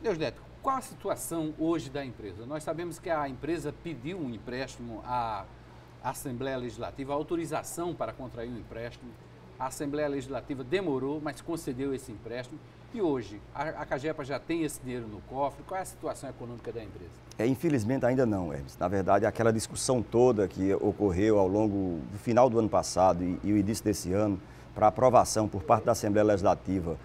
Deusdedito, qual a situação hoje da empresa? Nós sabemos que a empresa pediu um empréstimo à Assembleia Legislativa, a autorização para contrair um empréstimo. A Assembleia Legislativa demorou, mas concedeu esse empréstimo. E hoje, a Cagepa já tem esse dinheiro no cofre? Qual é a situação econômica da empresa? Infelizmente ainda não, Hermes. Na verdade, aquela discussão toda que ocorreu ao longo do final do ano passado e o início desse ano, para aprovação por parte da Assembleia Legislativa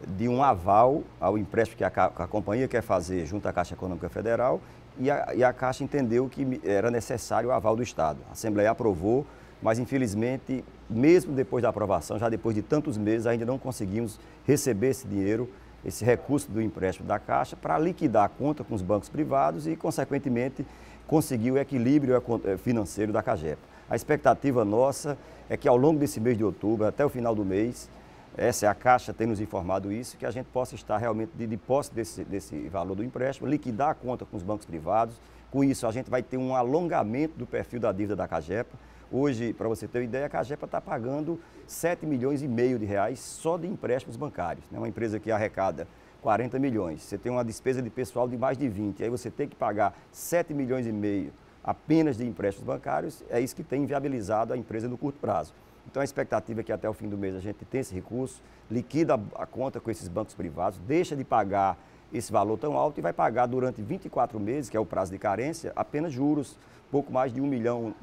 de um aval ao empréstimo que a companhia quer fazer junto à Caixa Econômica Federal, e a Caixa entendeu que era necessário o aval do Estado. A Assembleia aprovou, mas infelizmente, mesmo depois da aprovação, já depois de tantos meses, ainda não conseguimos receber esse dinheiro, esse recurso do empréstimo da Caixa, para liquidar a conta com os bancos privados e, consequentemente, conseguir o equilíbrio financeiro da Cagepa. A expectativa nossa é que ao longo desse mês de outubro, até o final do mês, essa é a Caixa, tem nos informado isso, que a gente possa estar realmente de posse desse valor do empréstimo, liquidar a conta com os bancos privados. Com isso, a gente vai ter um alongamento do perfil da dívida da Cagepa. Hoje, para você ter uma ideia, a Cagepa está pagando 7,5 milhões de reais só de empréstimos bancários. É uma empresa que arrecada 40 milhões, você tem uma despesa de pessoal de mais de 20, aí você tem que pagar 7,5 milhões apenas de empréstimos bancários, é isso que tem inviabilizado a empresa no curto prazo. Então a expectativa é que até o fim do mês a gente tenha esse recurso, liquida a conta com esses bancos privados, deixa de pagar esse valor tão alto e vai pagar durante 24 meses, que é o prazo de carência, apenas juros, pouco mais de R$1 milhão.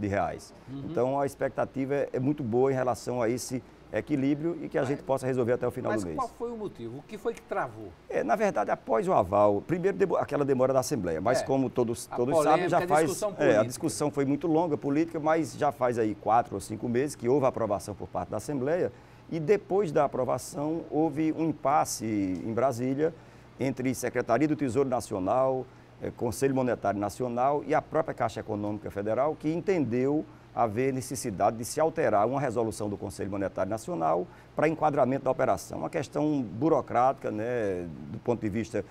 Então a expectativa é muito boa em relação a esse equilíbrio e que a gente possa resolver até o final do mês. Mas qual foi o motivo? O que foi que travou? Na verdade, após o aval, primeiro aquela demora da Assembleia, mas como todos sabem, já faz... a discussão foi muito longa, política, mas já faz aí 4 ou 5 meses que houve a aprovação por parte da Assembleia e depois da aprovação houve um impasse em Brasília entre Secretaria do Tesouro Nacional, Conselho Monetário Nacional e a própria Caixa Econômica Federal, que entendeu haver necessidade de se alterar uma resolução do Conselho Monetário Nacional para enquadramento da operação. Uma questão burocrática, né, do ponto de vista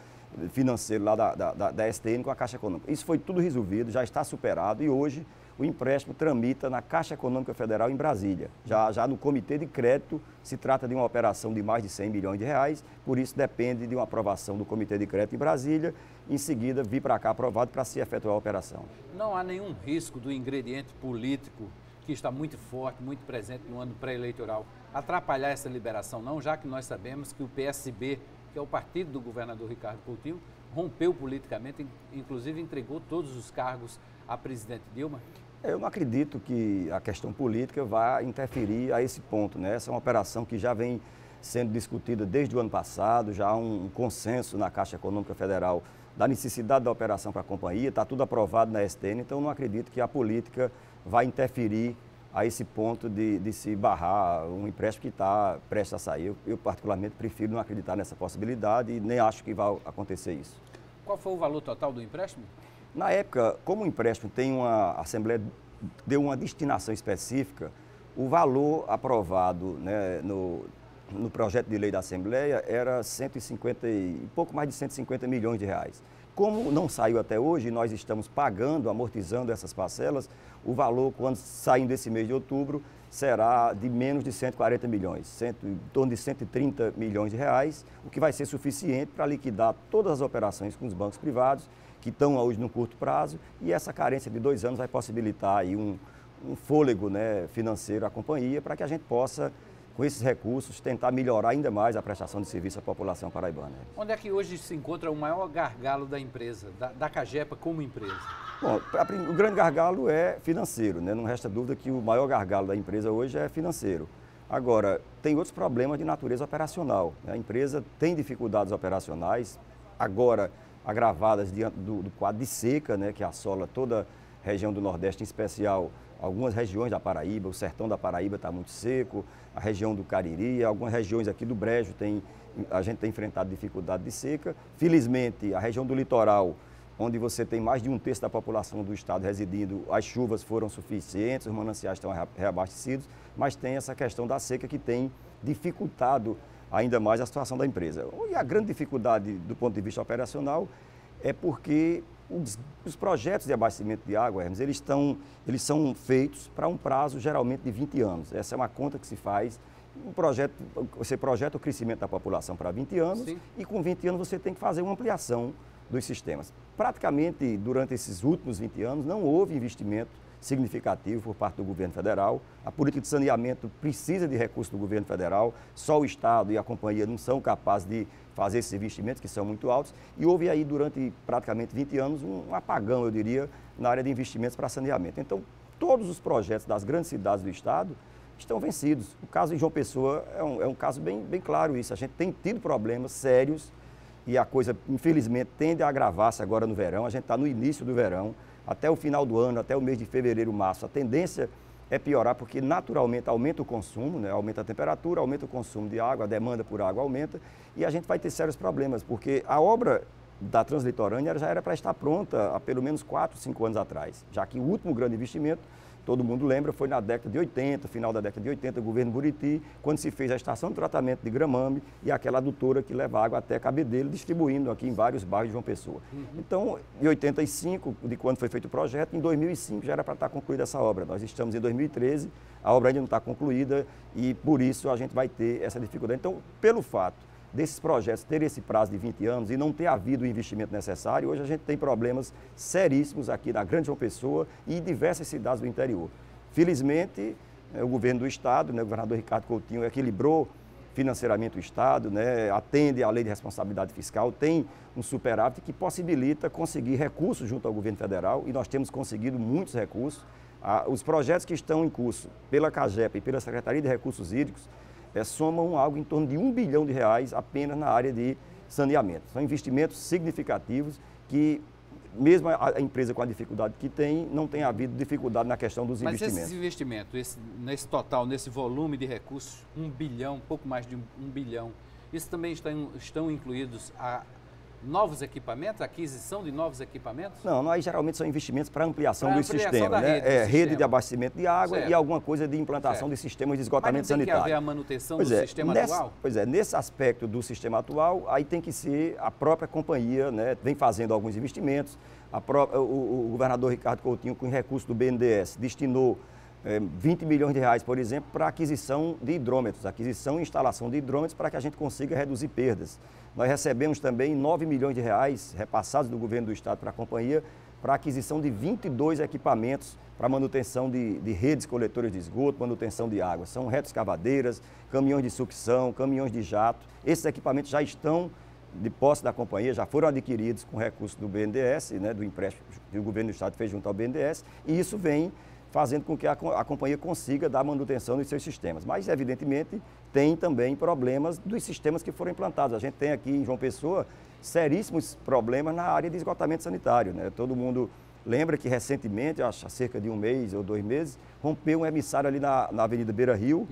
financeiro lá da STN com a Caixa Econômica. Isso foi tudo resolvido, já está superado e hoje o empréstimo tramita na Caixa Econômica Federal em Brasília. Já no Comitê de Crédito se trata de uma operação de mais de 100 milhões de reais, por isso depende de uma aprovação do Comitê de Crédito em Brasília, em seguida vir para cá aprovado para se efetuar a operação. Não há nenhum risco do ingrediente político que está muito forte, muito presente no ano pré-eleitoral, atrapalhar essa liberação não, já que nós sabemos que o PSB, que é o partido do governador Ricardo Coutinho, rompeu politicamente, inclusive entregou todos os cargos à presidente Dilma? Eu não acredito que a questão política vá interferir a esse ponto, né? Essa é uma operação que já vem sendo discutida desde o ano passado, já há um consenso na Caixa Econômica Federal da necessidade da operação para a companhia, está tudo aprovado na STN, então não acredito que a política vai interferir a esse ponto de se barrar um empréstimo que está prestes a sair. Eu particularmente prefiro não acreditar nessa possibilidade e nem acho que vai acontecer isso. Qual foi o valor total do empréstimo? Na época, como o empréstimo a Assembleia deu uma destinação específica, o valor aprovado, né, no projeto de lei da Assembleia era 150 e pouco mais de 150 milhões de reais. Como não saiu até hoje, nós estamos pagando, amortizando essas parcelas, o valor, quando saindo desse mês de outubro, será de menos de 140 milhões, em torno de 130 milhões de reais, o que vai ser suficiente para liquidar todas as operações com os bancos privados, que estão hoje no curto prazo, e essa carência de 2 anos vai possibilitar aí um fôlego, né, financeiro à companhia, para que a gente possa, com esses recursos, tentar melhorar ainda mais a prestação de serviço à população paraibana. Onde é que hoje se encontra o maior gargalo da empresa, da Cagepa como empresa? Bom, o grande gargalo é financeiro, né? Não resta dúvida que o maior gargalo da empresa hoje é financeiro. Agora, tem outros problemas de natureza operacional, né? A empresa tem dificuldades operacionais, agora agravadas diante do quadro de seca, né, que assola toda a região do Nordeste, em especial algumas regiões da Paraíba, o sertão da Paraíba está muito seco, a região do Cariri, algumas regiões aqui do Brejo a gente tem enfrentado dificuldade de seca. Felizmente, a região do litoral, onde você tem mais de 1/3 da população do estado residindo, as chuvas foram suficientes, os mananciais estão reabastecidos, mas tem essa questão da seca que tem dificultado ainda mais a situação da empresa. E a grande dificuldade do ponto de vista operacional é porque os projetos de abastecimento de água, Hermes, eles são feitos para um prazo geralmente de 20 anos. Essa é uma conta que se faz você projeta o crescimento da população para 20 anos. Sim. E com 20 anos você tem que fazer uma ampliação dos sistemas. Praticamente, durante esses últimos 20 anos, não houve investimento significativo por parte do governo federal. A política de saneamento precisa de recursos do governo federal, só o Estado e a companhia não são capazes de fazer esses investimentos, que são muito altos, e houve aí, durante praticamente 20 anos, um apagão, eu diria, na área de investimentos para saneamento. Então, todos os projetos das grandes cidades do Estado estão vencidos. O caso de João Pessoa é um caso bem claro isso. A gente tem tido problemas sérios e a coisa, infelizmente, tende a agravar-se agora no verão. A gente está no início do verão, até o final do ano, até o mês de fevereiro, março. A tendência é piorar porque, naturalmente, aumenta o consumo, né? Aumenta a temperatura, aumenta o consumo de água, a demanda por água aumenta e a gente vai ter sérios problemas, porque a obra da Translitorânea já era para estar pronta há pelo menos 4, 5 anos atrás, já que o último grande investimento, todo mundo lembra, foi na década de 80, final da década de 80, o governo Buriti, quando se fez a estação de tratamento de Gramame e aquela adutora que leva água até Cabedelo, distribuindo aqui em vários bairros de João Pessoa. Então, em 85, de quando foi feito o projeto, em 2005 já era para estar concluída essa obra. Nós estamos em 2013, a obra ainda não está concluída e por isso a gente vai ter essa dificuldade. Então, pelo fato desses projetos terem esse prazo de 20 anos e não ter havido o investimento necessário, hoje a gente tem problemas seríssimos aqui na Grande João Pessoa e em diversas cidades do interior. Felizmente, o governo do Estado, né, o governador Ricardo Coutinho, equilibrou financeiramente o Estado, né, atende à lei de responsabilidade fiscal, tem um superávit que possibilita conseguir recursos junto ao governo federal e nós temos conseguido muitos recursos. Os projetos que estão em curso pela CAGEP e pela Secretaria de Recursos Hídricos somam algo em torno de R$1 bilhão apenas na área de saneamento. São investimentos significativos que, mesmo a empresa com a dificuldade que tem, não tem havido dificuldade na questão dos investimentos. Mas esses investimentos, nesse total, nesse volume de recursos, 1 bilhão, pouco mais de 1 bilhão, isso também estão incluídos novos equipamentos, aquisição de novos equipamentos? Não, aí geralmente são investimentos para ampliação dos sistemas, né? Rede de abastecimento de água e alguma coisa de implantação de sistemas de esgotamento sanitário. Mas não tem que haver a manutenção do sistema atual? Pois é, nesse aspecto do sistema atual, aí tem que ser a própria companhia, né? Vem fazendo alguns investimentos. O governador Ricardo Coutinho, com recurso do BNDES, destinou 20 milhões de reais, por exemplo, para aquisição de hidrômetros, aquisição e instalação de hidrômetros para que a gente consiga reduzir perdas. Nós recebemos também 9 milhões de reais repassados do governo do Estado para a companhia para a aquisição de 22 equipamentos para manutenção de redes coletoras de esgoto, manutenção de água. São retroescavadeiras, caminhões de sucção, caminhões de jato. Esses equipamentos já estão de posse da companhia, já foram adquiridos com recursos do BNDES, né, do empréstimo que o governo do Estado fez junto ao BNDES, e isso vem fazendo com que a companhia consiga dar manutenção dos seus sistemas. Mas, evidentemente, tem também problemas dos sistemas que foram implantados. A gente tem aqui em João Pessoa seríssimos problemas na área de esgotamento sanitário, né? Todo mundo lembra que recentemente, acho há cerca de 1 mês ou 2 meses, rompeu um emissário ali na Avenida Beira Rio,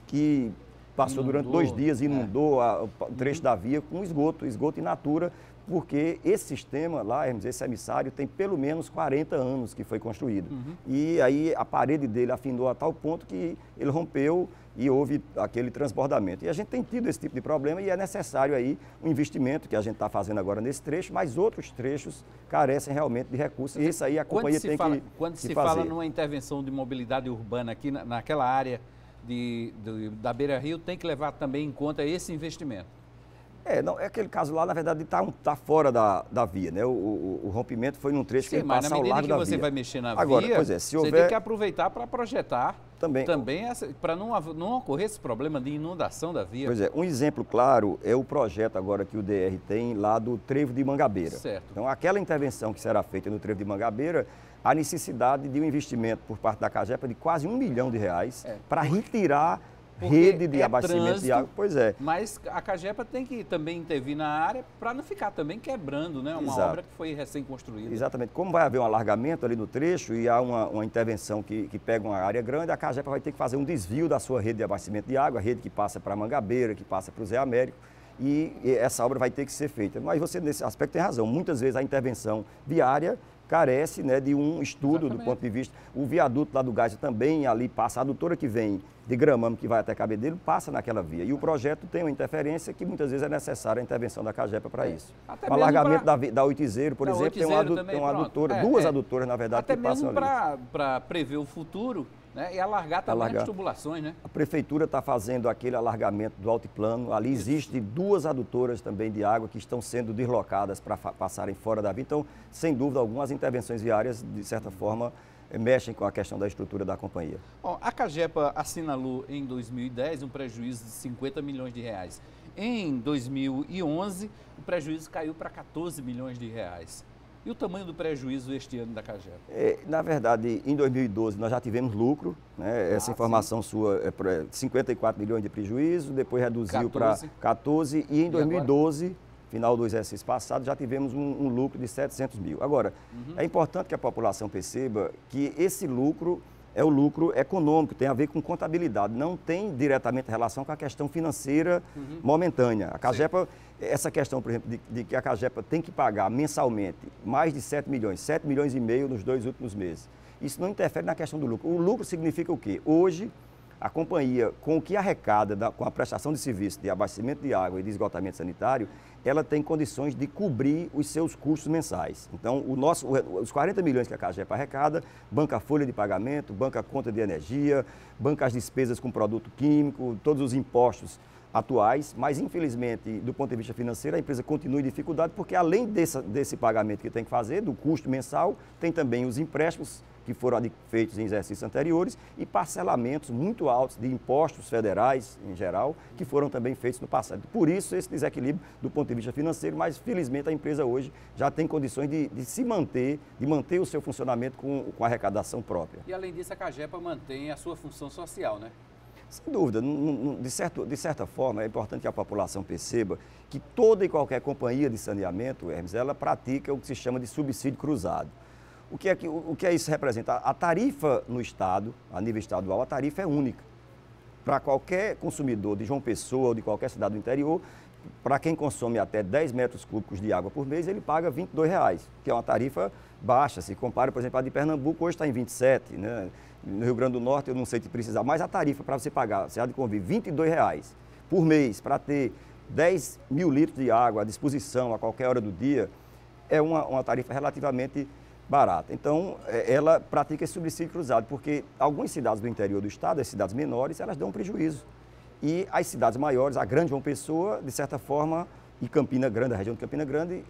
que passou durante 2 dias e inundou o trecho da via com esgoto in natura, porque esse sistema lá, esse emissário, tem pelo menos 40 anos que foi construído. E aí a parede dele afinou a tal ponto que ele rompeu e houve aquele transbordamento. E a gente tem tido esse tipo de problema e é necessário aí um investimento que a gente está fazendo agora nesse trecho, mas outros trechos carecem realmente de recursos e isso aí a companhia tem que fazer. Quando se fala numa intervenção de mobilidade urbana aqui naquela área da Beira Rio, tem que levar também em conta esse investimento. Não, é aquele caso lá, na verdade, está fora da via, né? O rompimento foi num trecho que ele passa ao largo da via. Mas na medida que você vai mexer na agora, via, pois é, se houver... você tem que aproveitar para projetar também para não ocorrer esse problema de inundação da via. Pois é, um exemplo claro é o projeto agora que o DR tem lá do Trevo de Mangabeira. Certo. Então, aquela intervenção que será feita no Trevo de Mangabeira, a necessidade de um investimento por parte da CAGEP de quase R$1 milhão para retirar rede de abastecimento trânsito, de água. Pois é. Mas a CAGEPA tem que também intervir na área para não ficar também quebrando, né? Uma obra que foi recém-construída. Exatamente. Como vai haver um alargamento ali no trecho e há uma intervenção que pega uma área grande, a CAGEPA vai ter que fazer um desvio da sua rede de abastecimento de água, a rede que passa para Mangabeira, que passa para o Zé Américo, e essa obra vai ter que ser feita. Mas você, nesse aspecto, tem razão. Muitas vezes a intervenção viária carece, né, de um estudo do ponto de vista. O viaduto lá do Gás também ali passa, a adutora que vem de Gramame, que vai até Cabedelo, passa naquela via. E o projeto tem uma interferência que muitas vezes é necessária a intervenção da CAGEPA para isso. O alargamento da Oitizeiro, por exemplo, tem uma adutora, duas adutoras, na verdade, até que passam ali. Até mesmo para prever o futuro né? E alargar também as tubulações, né? A prefeitura está fazendo aquele alargamento do altiplano. Ali existem duas adutoras também de água que estão sendo deslocadas para passarem fora da via. Então, sem dúvida alguma, as intervenções viárias, de certa forma, mexem com a questão da estrutura da companhia. Bom, a Cagepa assinalou em 2010 um prejuízo de 50 milhões de reais. Em 2011, o prejuízo caiu para 14 milhões de reais. E o tamanho do prejuízo este ano da Cagepa? Na verdade, em 2012 nós já tivemos lucro, né? Essa informação sua é 54 milhões de prejuízo, depois reduziu para 14 e em 2012, final do exercício passado, já tivemos um lucro de 700 mil. Agora, é importante que a população perceba que esse lucro é o lucro econômico, tem a ver com contabilidade, não tem diretamente relação com a questão financeira momentânea. A Cagepa, essa questão, por exemplo, de que a Cagepa tem que pagar mensalmente mais de 7 milhões e meio nos 2 últimos meses. Isso não interfere na questão do lucro. O lucro significa o quê? Hoje, a companhia, com o que arrecada com a prestação de serviço de abastecimento de água e de esgotamento sanitário, ela tem condições de cobrir os seus custos mensais. Então, os 40 milhões que a Cagepa arrecada, banca a folha de pagamento, banca a conta de energia, banca as despesas com produto químico, todos os impostos atuais, mas infelizmente, do ponto de vista financeiro, a empresa continua em dificuldade, porque além desse pagamento que tem que fazer, do custo mensal, tem também os empréstimos que foram feitos em exercícios anteriores e parcelamentos muito altos de impostos federais, em geral, que foram também feitos no passado. Por isso, esse desequilíbrio do ponto de vista financeiro, mas felizmente a empresa hoje já tem condições de se manter, de manter o seu funcionamento com arrecadação própria. E além disso, a Cagepa mantém a sua função social, né? Sem dúvida, de certa forma, é importante que a população perceba que toda e qualquer companhia de saneamento, Hermes, ela pratica o que se chama de subsídio cruzado. O que isso representa? A tarifa no Estado, a nível estadual, a tarifa é única. Para qualquer consumidor de João Pessoa ou de qualquer cidade do interior, para quem consome até 10 metros cúbicos de água por mês, ele paga R$ 22,00, que é uma tarifa baixa. Se compara, por exemplo, a de Pernambuco, hoje está em 27, né? No Rio Grande do Norte, eu não sei te precisar, mas a tarifa para você pagar, você há de convir R$ 22,00 por mês para ter 10 mil litros de água à disposição a qualquer hora do dia, é uma tarifa relativamente barata. Então, ela pratica esse subsídio cruzado, porque algumas cidades do interior do estado, as cidades menores, elas dão prejuízo. E as cidades maiores, a Grande João Pessoa, de certa forma, e Campina Grande, a região de Campina Grande,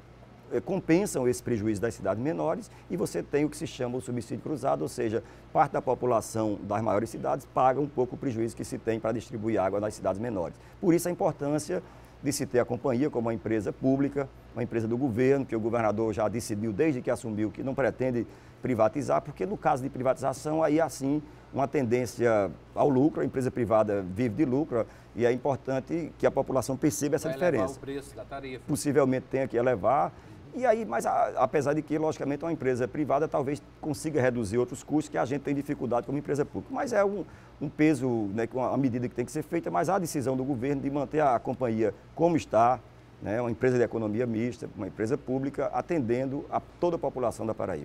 compensam esse prejuízo das cidades menores e você tem o que se chama o subsídio cruzado, ou seja, parte da população das maiores cidades paga um pouco o prejuízo que se tem para distribuir água nas cidades menores. Por isso a importância de se ter a companhia como uma empresa pública, uma empresa do governo, que o governador já decidiu desde que assumiu que não pretende privatizar, porque no caso de privatização, aí assim, uma tendência ao lucro, a empresa privada vive de lucro e é importante que a população perceba essa diferença. Elevar o preço da tarifa. Possivelmente tenha que elevar. E aí, mas apesar de que, logicamente, uma empresa privada talvez consiga reduzir outros custos que a gente tem dificuldade como empresa pública. Mas é um peso, né, uma medida que tem que ser feita, mas há a decisão do governo de manter a companhia como está, né, uma empresa de economia mista, uma empresa pública, atendendo a toda a população da Paraíba.